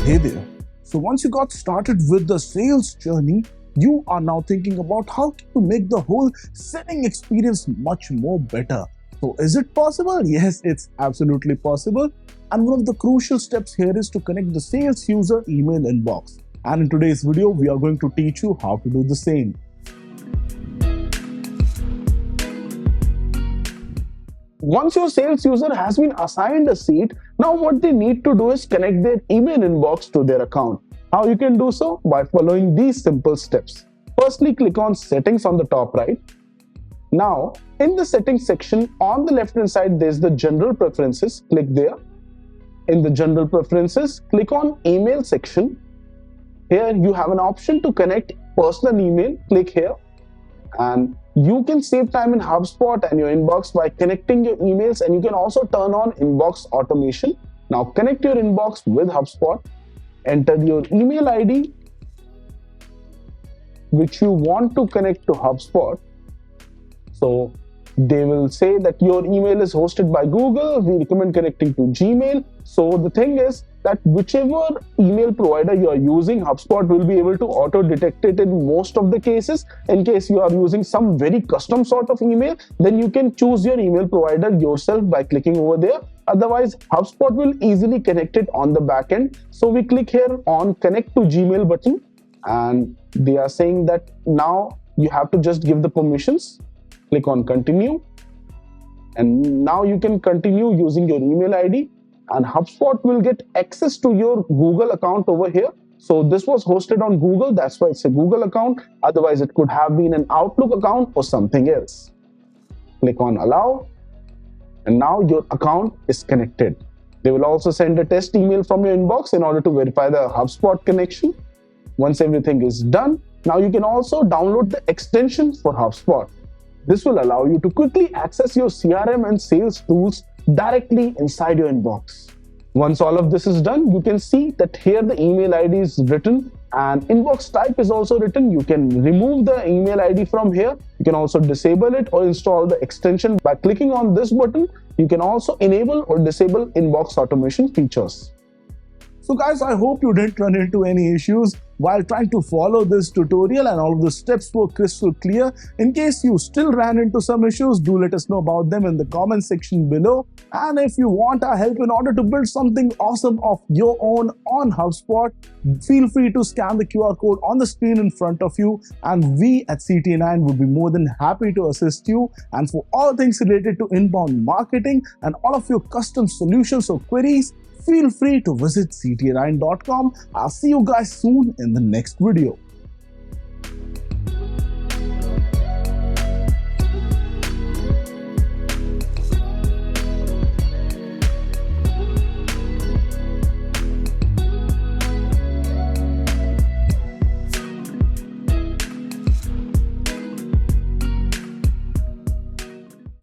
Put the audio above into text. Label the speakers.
Speaker 1: Hey there. So once you got started with the sales journey, you are now thinking about how to make the whole selling experience much more better. So is it possible? Yes, it's absolutely possible. And one of the crucial steps here is to connect the sales user email inbox. And in today's video, we are going to teach you how to do the same. Once your sales user has been assigned a seat, now what they need to do is connect their email inbox to their account. How you can do so? By following these simple steps. Firstly, click on Settings on the top right. Now, in the Settings section, on the left hand side, there's the General Preferences. Click there. In the General Preferences, click on Email section. Here, you have an option to connect personal email. Click here. And you can save time in HubSpot and your inbox by connecting your emails, and you can also turn on inbox automation. Now connect your inbox with HubSpot, enter your email ID which you want to connect to HubSpot. So they will say that your email is hosted by Google, we recommend connecting to Gmail. So the thing is that whichever email provider you are using, HubSpot will be able to auto-detect it in most of the cases. In case you are using some very custom sort of email, then you can choose your email provider yourself by clicking over there. Otherwise, HubSpot will easily connect it on the back end. So we click here on Connect to Gmail button, and they are saying that now you have to just give the permissions. Click on Continue, and now you can continue using your email ID, and HubSpot will get access to your Google account over here. So this was hosted on Google, that's why it's a Google account. Otherwise, it could have been an Outlook account or something else. Click on Allow, and now your account is connected. They will also send a test email from your inbox in order to verify the HubSpot connection. Once everything is done, now you can also download the extension for HubSpot. This will allow you to quickly access your CRM and sales tools directly inside your inbox. Once all of this is done, you can see that here the email ID is written and inbox type is also written. You can remove the email ID from here. You can also disable it or install the extension by clicking on this button. You can also enable or disable inbox automation features. So guys, I hope you didn't run into any issues while trying to follow this tutorial, and all of the steps were crystal clear. In case you still ran into some issues, do let us know about them in the comment section below. And if you want our help in order to build something awesome of your own on HubSpot, feel free to scan the QR code on the screen in front of you, and we at CT9 would be more than happy to assist you. And for all things related to inbound marketing and all of your custom solutions or queries, feel free to visit ct9.com. I'll see you guys soon in the next video.